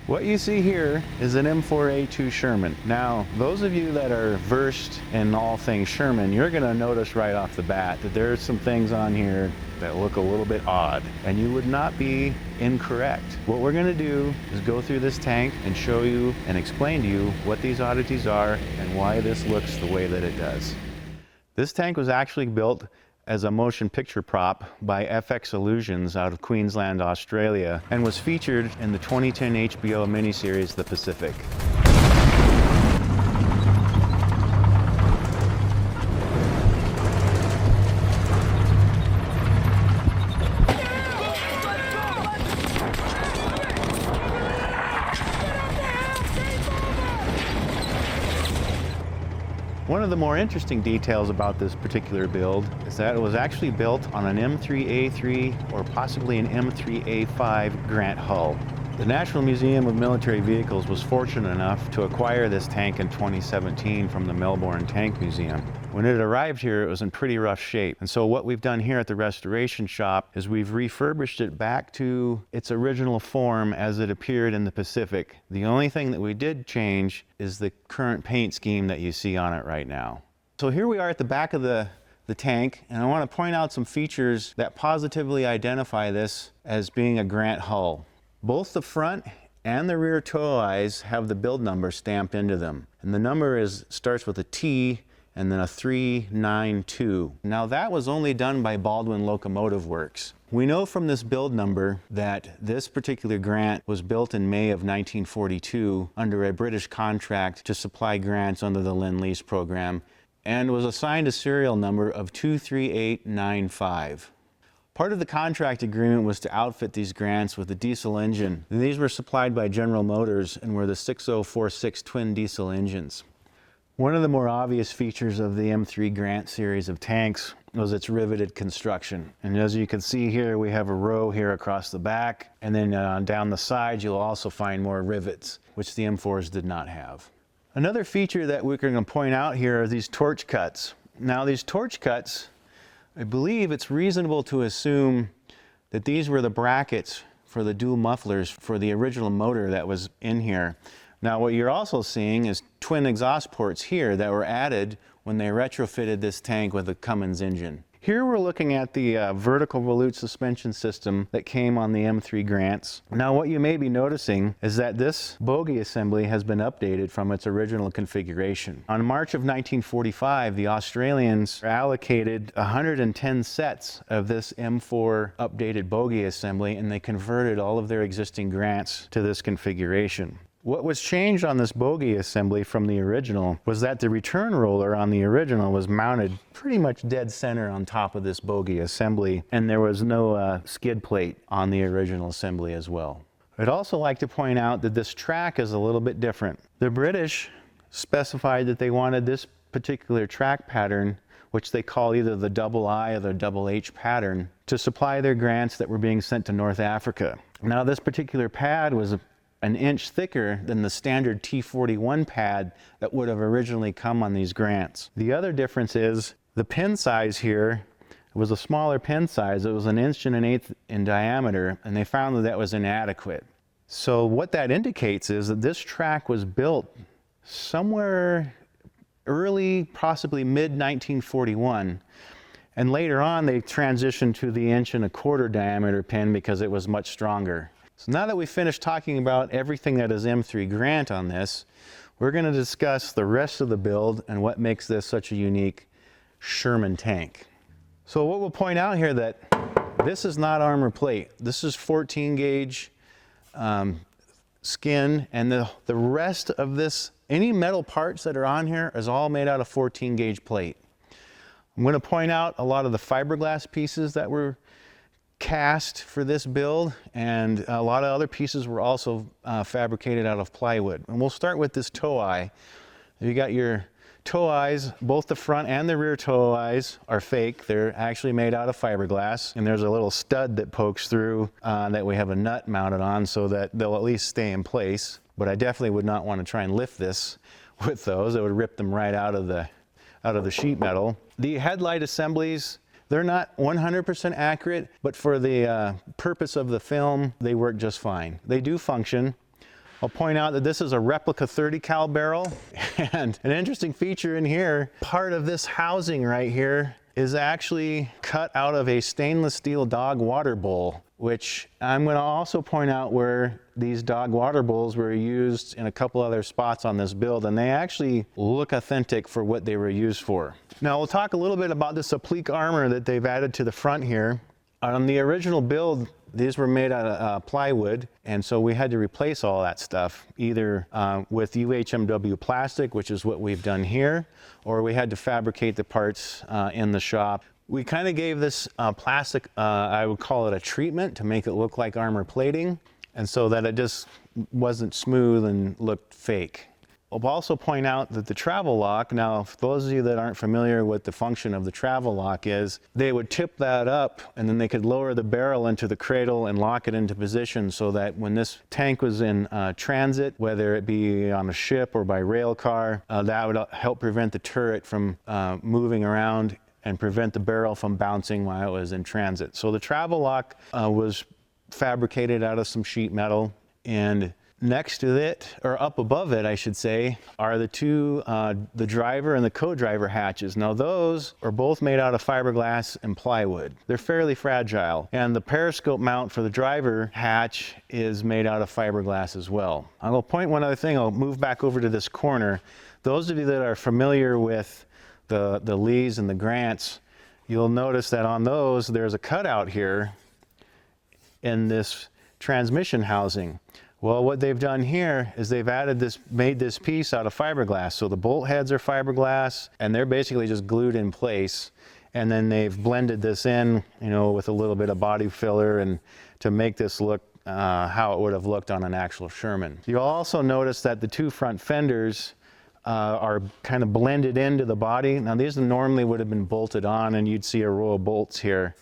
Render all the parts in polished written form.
What you see here is an M4A2 Sherman. Now, those of you that are versed in all things Sherman, you're going to notice right off the bat that there's some things on here that look a little bit odd, and you would not be incorrect. What we're going to do is go through this tank and show you and explain to you what these oddities are and why this looks the way that it does. This tank was actually built as a motion picture prop by FX Illusions out of Queensland, Australia, and was featured in the 2010 HBO miniseries The Pacific. One of the more interesting details about this particular build is that it was actually built on an M3A3 or possibly an M3A5 Grant hull. The National Museum of Military Vehicles was fortunate enough to acquire this tank in 2017 from the Melbourne Tank Museum. When it arrived here, it was in pretty rough shape. And so what we've done here at the restoration shop is we've refurbished it back to its original form as it appeared in the Pacific. The only thing that we did change is the current paint scheme that you see on it right now. So here we are at the back of the tank, and I want to point out some features that positively identify this as being a Grant hull. Both the front and the rear tow eyes have the build number stamped into them. And the number starts with a T and then a 392. Now that was only done by Baldwin Locomotive Works. We know from this build number that this particular Grant was built in May of 1942 under a British contract to supply grants under the Lend-Lease program, and was assigned a serial number of 23895. Part of the contract agreement was to outfit these Grants with a diesel engine. And these were supplied by General Motors and were the 6046 twin diesel engines. One of the more obvious features of the M3 Grant series of tanks was its riveted construction. And as you can see here, we have a row here across the back, and then down the sides you'll also find more rivets, which the M4s did not have. Another feature that we're going to point out here are these torch cuts. Now these torch cuts, I believe it's reasonable to assume that these were the brackets for the dual mufflers for the original motor that was in here. Now what you're also seeing is twin exhaust ports here that were added when they retrofitted this tank with a Cummins engine. Here we're looking at the vertical volute suspension system that came on the M3 Grants. Now what you may be noticing is that this bogie assembly has been updated from its original configuration. On March of 1945, the Australians allocated 110 sets of this M4 updated bogie assembly, and they converted all of their existing Grants to this configuration. What was changed on this bogie assembly from the original was that the return roller on the original was mounted pretty much dead center on top of this bogie assembly, and there was no skid plate on the original assembly as well. I'd also like to point out that this track is a little bit different. The British specified that they wanted this particular track pattern, which they call either the double I or the double H pattern, to supply their Grants that were being sent to North Africa. Now this particular pad was an inch thicker than the standard T41 pad that would have originally come on these Grants. The other difference is the pin size here was a smaller pin size. It was 1 1/8 inches in diameter, and they found that that was inadequate. So what that indicates is that this track was built somewhere early, possibly mid-1941, and later on they transitioned to the 1 1/4 inch diameter pin because it was much stronger. So now that we've finished talking about everything that is M3 Grant on this, we're going to discuss the rest of the build and what makes this such a unique Sherman tank. So what we'll point out here that this is not armor plate. This is 14 gauge skin, and the rest of this, any metal parts that are on here is all made out of 14 gauge plate. I'm going to point out a lot of the fiberglass pieces that were cast for this build, and a lot of other pieces were also fabricated out of plywood. And we'll start with this tow eye. You got your tow eyes, both the front and the rear tow eyes are fake. They're actually made out of fiberglass, and there's a little stud that pokes through that we have a nut mounted on so that they'll at least stay in place. But I definitely would not want to try and lift this with those. It would rip them right out of the sheet metal. The headlight assemblies, they're not 100% accurate, but for the purpose of the film, they work just fine. They do function. I'll point out that this is a replica 30 cal barrel, and an interesting feature in here, part of this housing right here is actually cut out of a stainless steel dog water bowl, which I'm going to also point out where these dog water bowls were used in a couple other spots on this build, and they actually look authentic for what they were used for. Now we'll talk a little bit about this applique armor that they've added to the front here. On the original build, these were made out of plywood, and so we had to replace all that stuff, either with UHMW plastic, which is what we've done here, or we had to fabricate the parts in the shop. We kind of gave this plastic, I would call it a treatment, to make it look like armor plating, and so that it just wasn't smooth and looked fake. I'll also point out that the travel lock, now for those of you that aren't familiar with the function of the travel lock is, they would tip that up and then they could lower the barrel into the cradle and lock it into position so that when this tank was in transit, whether it be on a ship or by rail car, that would help prevent the turret from moving around and prevent the barrel from bouncing while it was in transit. So the travel lock was fabricated out of some sheet metal, and next to it, or up above it I should say, are the two, the driver and the co-driver hatches. Now those are both made out of fiberglass and plywood. They're fairly fragile, and the periscope mount for the driver hatch is made out of fiberglass as well. I will point one other thing, I'll move back over to this corner. Those of you that are familiar with the Lees and the Grants, you'll notice that on those there's a cutout here in this transmission housing. Well, what they've done here is they've made this piece out of fiberglass. So the bolt heads are fiberglass, and they're basically just glued in place. And then they've blended this in, you know, with a little bit of body filler and to make this look how it would have looked on an actual Sherman. You'll also notice that the two front fenders are kind of blended into the body. Now these normally would have been bolted on and you'd see a row of bolts here.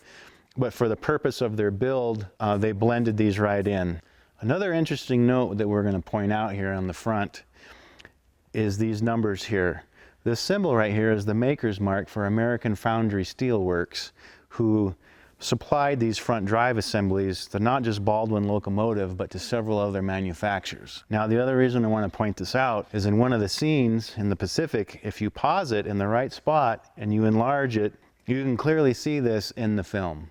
But for the purpose of their build, they blended these right in. Another interesting note that we're going to point out here on the front is these numbers here. This symbol right here is the maker's mark for American Foundry Steelworks, who supplied these front drive assemblies to not just Baldwin Locomotive, but to several other manufacturers. Now, the other reason I want to point this out is in one of the scenes in the Pacific, if you pause it in the right spot and you enlarge it, you can clearly see this in the film.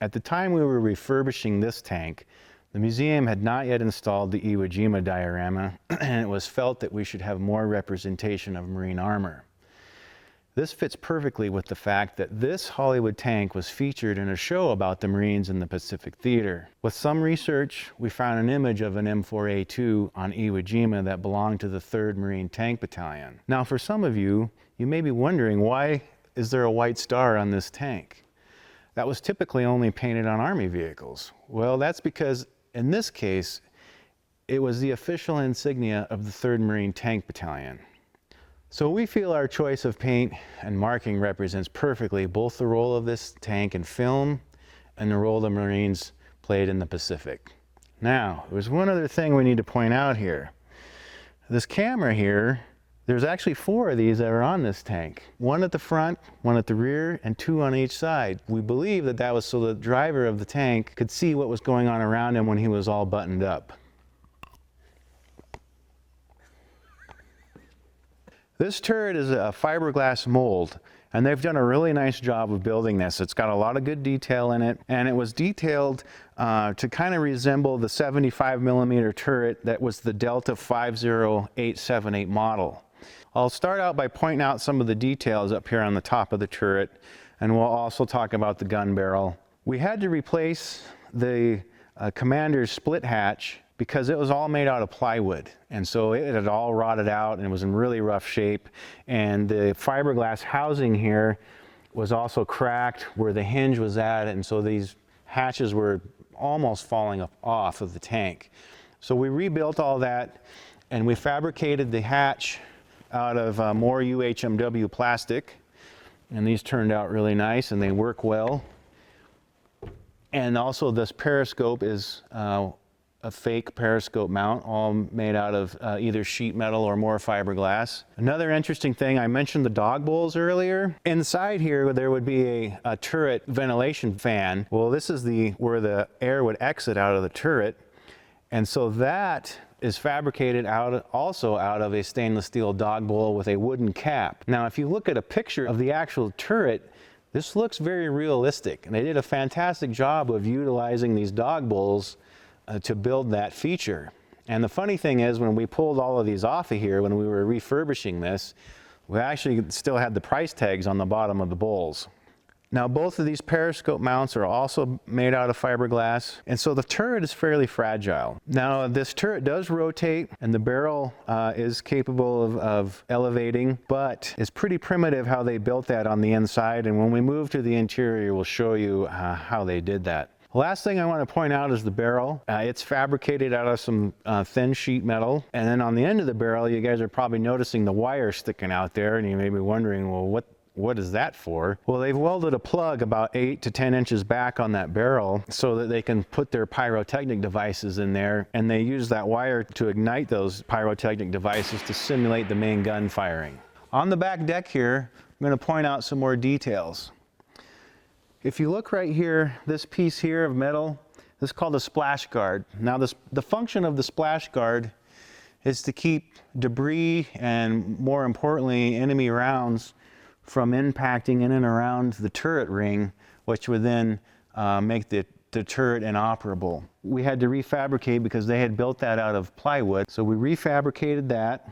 At the time we were refurbishing this tank, the museum had not yet installed the Iwo Jima diorama, and it was felt that we should have more representation of marine armor. This fits perfectly with the fact that this Hollywood tank was featured in a show about the Marines in the Pacific Theater. With some research, we found an image of an M4A2 on Iwo Jima that belonged to the 3rd Marine Tank Battalion. Now, for some of you, you may be wondering, why is there a white star on this tank? That was typically only painted on Army vehicles. Well, that's because in this case, it was the official insignia of the 3rd Marine Tank Battalion. So we feel our choice of paint and marking represents perfectly both the role of this tank in film and the role the Marines played in the Pacific. Now, there's one other thing we need to point out here. This camera here, there's actually 4 of these that are on this tank. 1 at the front, 1 at the rear, and 2 on each side. We believe that that was so the driver of the tank could see what was going on around him when he was all buttoned up. This turret is a fiberglass mold, and they've done a really nice job of building this. It's got a lot of good detail in it, and it was detailed to kind of resemble the 75mm turret that was the Delta 50878 model. I'll start out by pointing out some of the details up here on the top of the turret, and we'll also talk about the gun barrel. We had to replace the commander's split hatch because it was all made out of plywood, and so it had all rotted out and it was in really rough shape, and the fiberglass housing here was also cracked where the hinge was at, and so these hatches were almost falling off of the tank. So we rebuilt all that, and we fabricated the hatch out of more UHMW plastic, and these turned out really nice and they work well. And also this periscope is a fake periscope mount, all made out of either sheet metal or more fiberglass. Another interesting thing, I mentioned the dog bowls earlier. Inside here there would be a turret ventilation fan. Well, this is where the air would exit out of the turret, And so that is fabricated also out of a stainless steel dog bowl with a wooden cap. Now, if you look at a picture of the actual turret, this looks very realistic. And they did a fantastic job of utilizing these dog bowls to build that feature. And the funny thing is, when we pulled all of these off of here, when we were refurbishing this, we actually still had the price tags on the bottom of the bowls. Now, both of these periscope mounts are also made out of fiberglass, and so the turret is fairly fragile. Now, this turret does rotate, and the barrel is capable of elevating, but it's pretty primitive how they built that on the inside, and when we move to the interior, we'll show you how they did that. The last thing I want to point out is the barrel. It's fabricated out of some thin sheet metal, and then on the end of the barrel, you guys are probably noticing the wire sticking out there, and you may be wondering, well, what is that for? Well, they've welded a plug about 8 to 10 inches back on that barrel so that they can put their pyrotechnic devices in there, and they use that wire to ignite those pyrotechnic devices to simulate the main gun firing. On the back deck here, I'm going to point out some more details. If you look right here, this piece here of metal, this is called a splash guard. Now, the function of the splash guard is to keep debris and, more importantly, enemy rounds from impacting in and around the turret ring, which would then make the turret inoperable. We had to refabricate because they had built that out of plywood, so we refabricated that.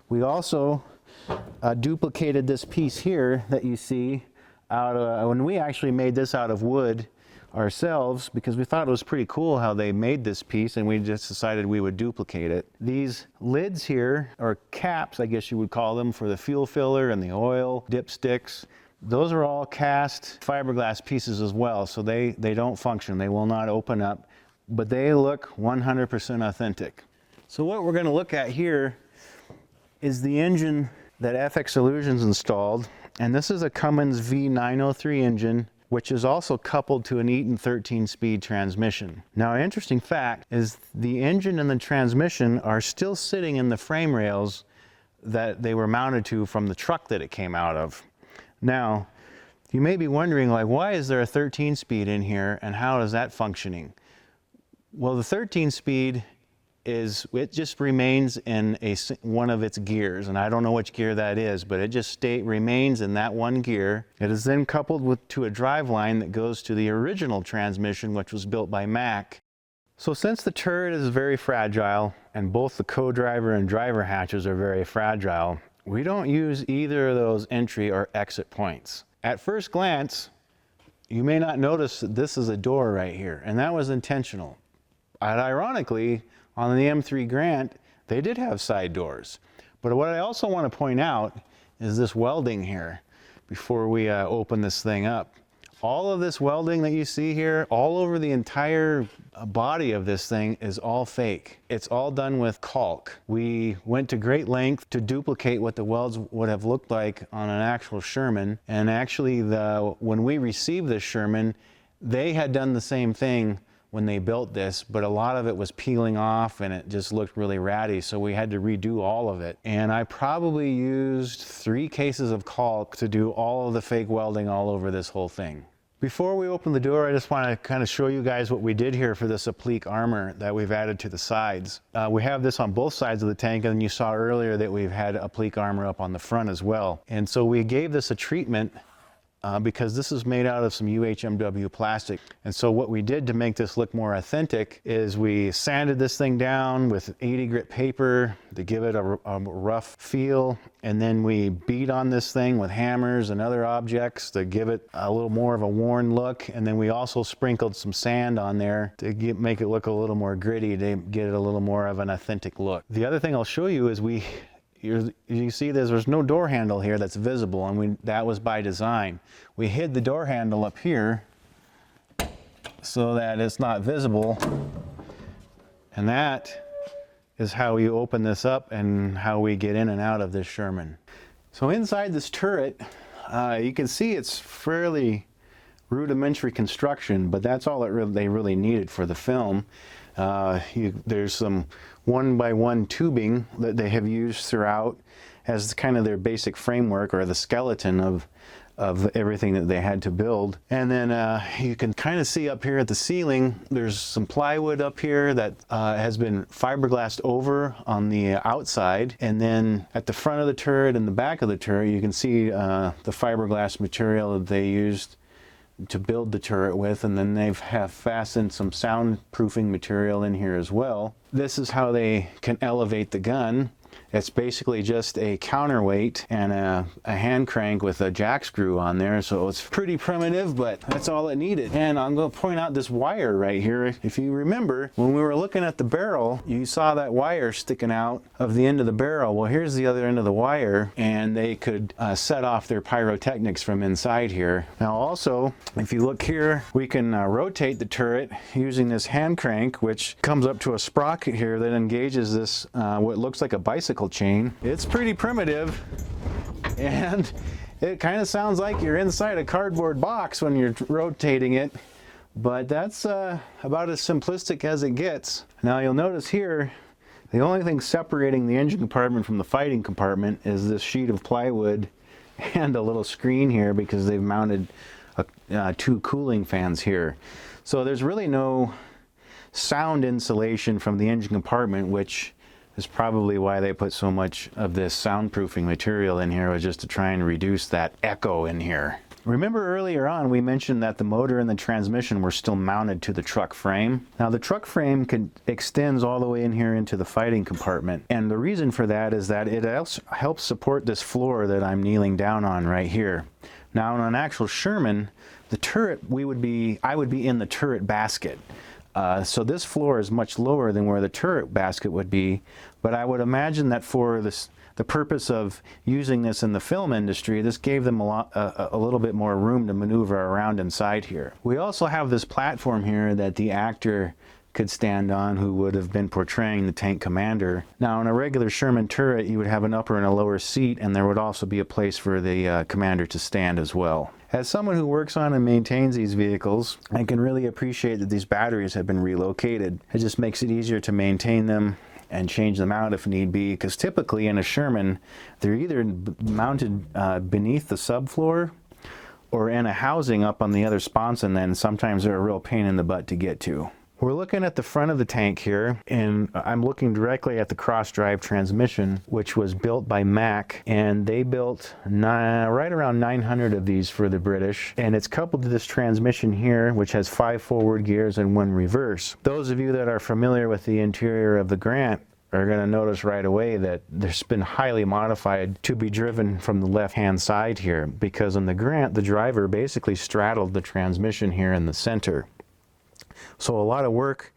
We also duplicated this piece here that you see when we actually made this out of wood ourselves, because we thought it was pretty cool how they made this piece, and we just decided we would duplicate it. These lids here, or caps I guess you would call them, for the fuel filler and the oil dipsticks, those are all cast fiberglass pieces as well, so they don't function. They will not open up, but they look 100% authentic. So what we're going to look at here is the engine that FX Illusions installed, and this is a Cummins V903 engine, which is also coupled to an Eaton 13-speed transmission. Now, an interesting fact is the engine and the transmission are still sitting in the frame rails that they were mounted to from the truck that it came out of. Now, you may be wondering, like, why is there a 13-speed in here, and how is that functioning? Well, the 13-speed it just remains in one of its gears, and I don't know which gear that is, but it just remains in that one gear. It is then coupled to a drive line that goes to the original transmission, which was built by Mack. So since the turret is very fragile, and both the co-driver and driver hatches are very fragile, we don't use either of those entry or exit points. At first glance, you may not notice that this is a door right here, and that was intentional. And ironically, on the M3 Grant, they did have side doors. But what I also want to point out is this welding here before we open this thing up. All of this welding that you see here, all over the entire body of this thing, is all fake. It's all done with caulk. We went to great length to duplicate what the welds would have looked like on an actual Sherman. And actually, when we received this Sherman, they had done the same thing when they built this, but a lot of it was peeling off and it just looked really ratty, so we had to redo all of it. And I probably used 3 cases of caulk to do all of the fake welding all over this whole thing. Before we open the door, I just want to kind of show you guys what we did here for this applique armor that we've added to the sides. We have this on both sides of the tank, and you saw earlier that we've had applique armor up on the front as well. And so we gave this a treatment because this is made out of some UHMW plastic. And so what we did to make this look more authentic is we sanded this thing down with 80 grit paper to give it a rough feel. And then we beat on this thing with hammers and other objects to give it a little more of a worn look. And then we also sprinkled some sand on there to make it look a little more gritty, to get it a little more of an authentic look. The other thing I'll show you is you see there's no door handle here that's visible, and that was by design. We hid the door handle up here so that it's not visible, and that is how we open this up and how we get in and out of this Sherman. So inside this turret, you can see it's fairly rudimentary construction, but that's all they really needed for the film. There's some 1x1 tubing that they have used throughout as kind of their basic framework, or the skeleton of everything that they had to build. And then you can kind of see up here at the ceiling, there's some plywood up here that has been fiberglassed over on the outside. And then at the front of the turret and the back of the turret, you can see the fiberglass material that they used to build the turret with, and then they have fastened some soundproofing material in here as well. This is how they can elevate the gun. It's basically just a counterweight and a hand crank with a jack screw on there, so it's pretty primitive, but that's all it needed. And I'm going to point out this wire right here. If you remember, when we were looking at the barrel, you saw that wire sticking out of the end of the barrel. Well, here's the other end of the wire, and they could set off their pyrotechnics from inside here. Now also, if you look here, we can rotate the turret using this hand crank, which comes up to a sprocket here that engages this, what looks like a bicycle chain. It's pretty primitive, and it kind of sounds like you're inside a cardboard box when you're rotating it, but that's about as simplistic as it gets. Now you'll notice here, the only thing separating the engine compartment from the fighting compartment is this sheet of plywood and a little screen here, because they've mounted two cooling fans here. So there's really no sound insulation from the engine compartment, which is probably why they put so much of this soundproofing material in here, was just to try and reduce that echo in here. Remember earlier on we mentioned that the motor and the transmission were still mounted to the truck frame. Now the truck frame extends all the way in here into the fighting compartment, and the reason for that is that it helps support this floor that I'm kneeling down on right here. Now on an actual Sherman, the turret, I would be in the turret basket. So this floor is much lower than where the turret basket would be, but I would imagine that for the purpose of using this in the film industry, this gave them a little bit more room to maneuver around inside here. We also have this platform here that the actor could stand on who would have been portraying the tank commander. Now in a regular Sherman turret, you would have an upper and a lower seat, and there would also be a place for the commander to stand as well. As someone who works on and maintains these vehicles, I can really appreciate that these batteries have been relocated. It just makes it easier to maintain them and change them out if need be, because typically in a Sherman, they're either mounted beneath the subfloor or in a housing up on the other sponson, and then sometimes they're a real pain in the butt to get to. We're looking at the front of the tank here, and I'm looking directly at the cross-drive transmission, which was built by Mack, and they built right around 900 of these for the British, and it's coupled to this transmission here, which has 5 forward gears and 1 reverse. Those of you that are familiar with the interior of the Grant are going to notice right away that there's been highly modified to be driven from the left-hand side here, because on the Grant, the driver basically straddled the transmission here in the center. So a lot of work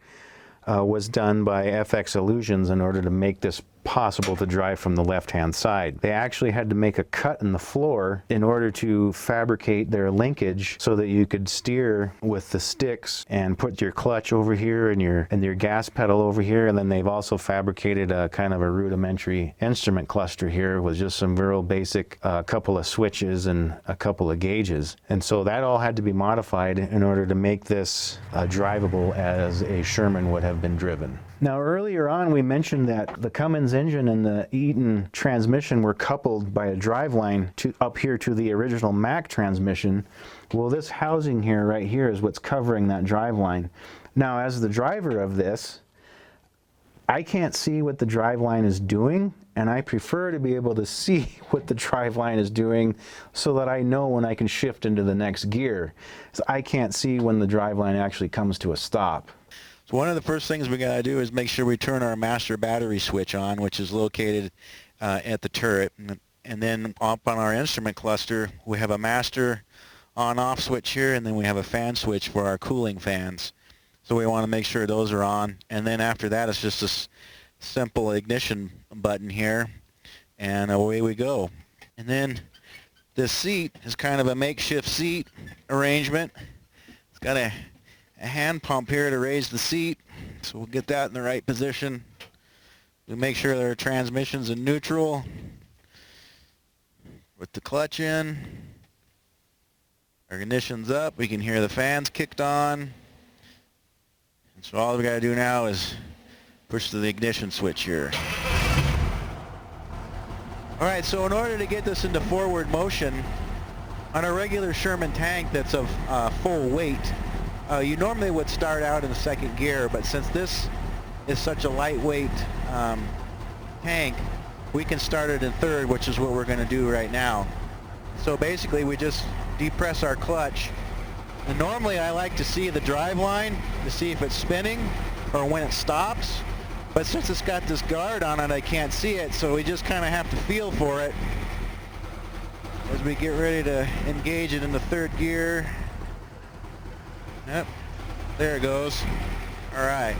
was done by FX Illusions in order to make this possible to drive from the left-hand side. They actually had to make a cut in the floor in order to fabricate their linkage so that you could steer with the sticks and put your clutch over here and your gas pedal over here, and then they've also fabricated a kind of a rudimentary instrument cluster here with just some real basic couple of switches and a couple of gauges. And so that all had to be modified in order to make this drivable as a Sherman would have been driven. Now earlier on we mentioned that the Cummins engine and the Eaton transmission were coupled by a driveline up here to the original Mack transmission. Well, this housing here, right here, is what's covering that driveline. Now as the driver of this, I can't see what the driveline is doing, and I prefer to be able to see what the driveline is doing so that I know when I can shift into the next gear. So I can't see when the driveline actually comes to a stop. So one of the first things we got to do is make sure we turn our master battery switch on, which is located at the turret. And then up on our instrument cluster, we have a master on-off switch here, and then we have a fan switch for our cooling fans. So we want to make sure those are on. And then after that, it's just a simple ignition button here, and away we go. And then this seat is kind of a makeshift seat arrangement. It's got a hand pump here to raise the seat, so we'll get that in the right position. We make sure that our transmission's in neutral with the clutch in. Our ignition's up. We can hear the fans kicked on. And so all we got to do now is push the ignition switch here. All right, so in order to get this into forward motion, On a regular Sherman tank that's of full weight, you normally would start out in the second gear, but since this is such a lightweight tank, we can start it in third, which is what we're going to do right now. So basically we just depress our clutch, and normally I like to see the drive line to see if it's spinning or when it stops, but since it's got this guard on it I can't see it, so we just kind of have to feel for it as we get ready to engage it in the third gear. Yep, there it goes. Alright,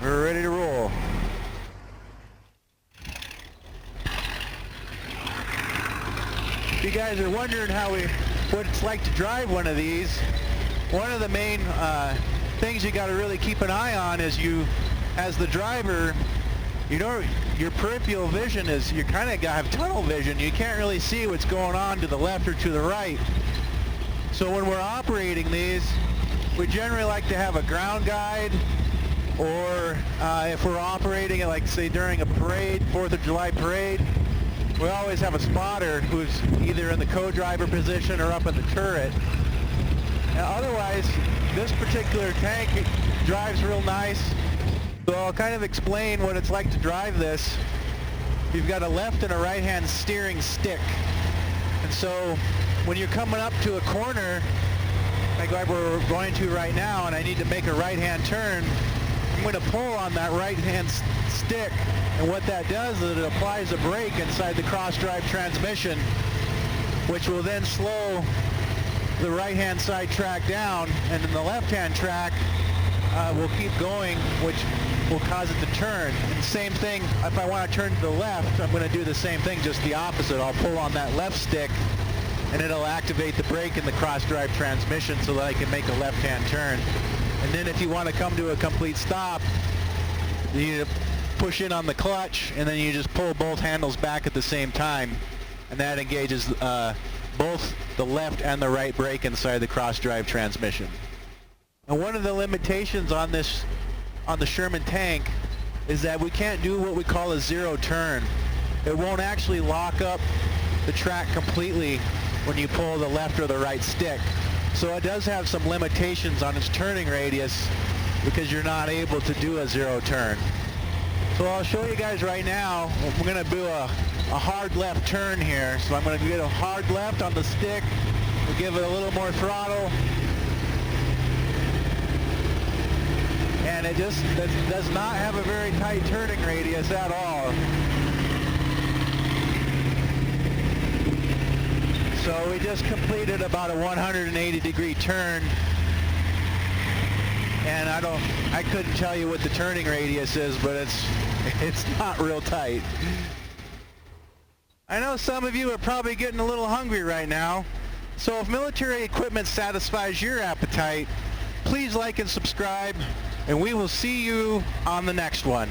we're ready to roll. If you guys are wondering what it's like to drive one of these, one of the main things you got to really keep an eye on is as the driver, you know, your peripheral vision is, you kind of have tunnel vision. You can't really see what's going on to the left or to the right. So when we're operating these, we generally like to have a ground guide, or if we're operating it, like say during a parade, 4th of July parade, we always have a spotter who's either in the co-driver position or up in the turret. Now, otherwise, this particular tank drives real nice. So I'll kind of explain what it's like to drive this. You've got a left and a right-hand steering stick. And so when you're coming up to a corner, like we're going to right now, and I need to make a right-hand turn, I'm going to pull on that right-hand stick. And what that does is it applies a brake inside the cross-drive transmission, which will then slow the right-hand side track down, and then the left-hand track will keep going, which will cause it to turn. And same thing, if I want to turn to the left, I'm going to do the same thing, just the opposite. I'll pull on that left stick, and it'll activate the brake in the cross-drive transmission so that I can make a left-hand turn. And then if you want to come to a complete stop, you need to push in on the clutch, and then you just pull both handles back at the same time, and that engages both the left and the right brake inside the cross-drive transmission. And one of the limitations on the Sherman tank is that we can't do what we call a zero turn. It won't actually lock up the track completely when you pull the left or the right stick. So it does have some limitations on its turning radius because you're not able to do a zero turn. So I'll show you guys right now. We're going to do a hard left turn here. So I'm going to get a hard left on the stick. We'll give it a little more throttle. And it just does not have a very tight turning radius at all. So we just completed about a 180-degree turn. And I couldn't tell you what the turning radius is, but it's not real tight. I know some of you are probably getting a little hungry right now. So if military equipment satisfies your appetite, please like and subscribe, and we will see you on the next one.